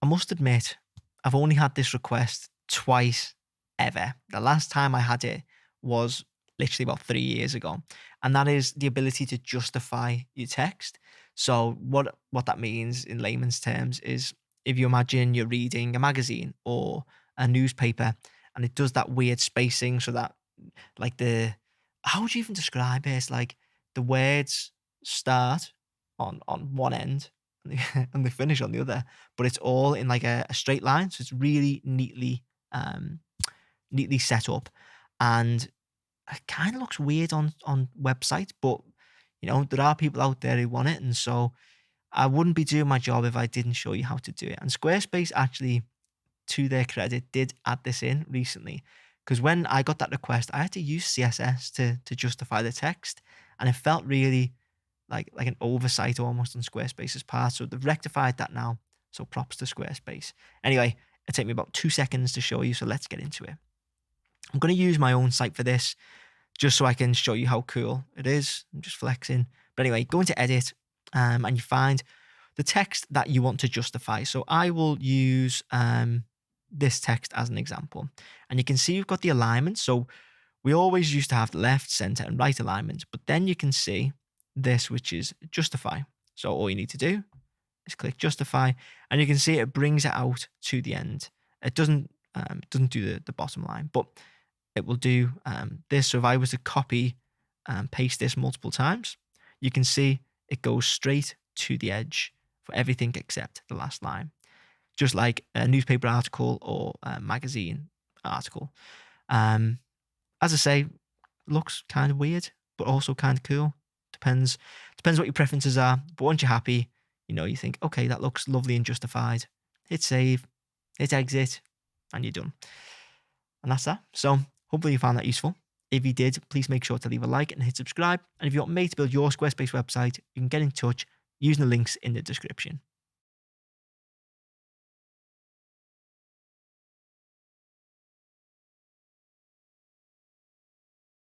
I must admit, I've only had this request twice ever. The last time I had it was literally about 3 years ago. And that is the ability to justify your text. So what that means in layman's terms is, if you imagine you're reading a magazine or a newspaper and it does that weird spacing so that, like, how would you even describe it? It's like the words start on one end and they finish on the other, but it's all in like a straight line. So it's really um, neatly set up, and it kind of looks weird on websites, but there are people out there who want it, and so I wouldn't be doing my job if I didn't show you how to do it. And Squarespace actually, to their credit, did add this in recently, because when I got that request, I had to use CSS to justify the text, and it felt really like an oversight almost on Squarespace's part. So they've rectified that now. So props to Squarespace. Anyway, it took me about 2 seconds to show you, so let's get into it. I'm going to use my own site for this, just so I can show you how cool it is. I'm just flexing. But anyway, go into edit, and you find the text that you want to justify. So I will use this text as an example. And you can see we've got the alignment. So we always used to have the left, center, and right alignment. But then you can see this, which is justify. So all you need to do is click justify, and you can see it brings it out to the end. It doesn't do the bottom line, but it will do this. So if I was to copy and paste this multiple times, you can see it goes straight to the edge for everything except the last line, just like a newspaper article or a magazine article. As I say, looks kind of weird, but also kind of cool. Depends what your preferences are. But once you're happy, you think, okay, that looks lovely and justified. Hit save, hit exit, and you're done. And that's that. So hopefully you found that useful. If you did, please make sure to leave a like and hit subscribe. And if you want me to build your Squarespace website, you can get in touch using the links in the description.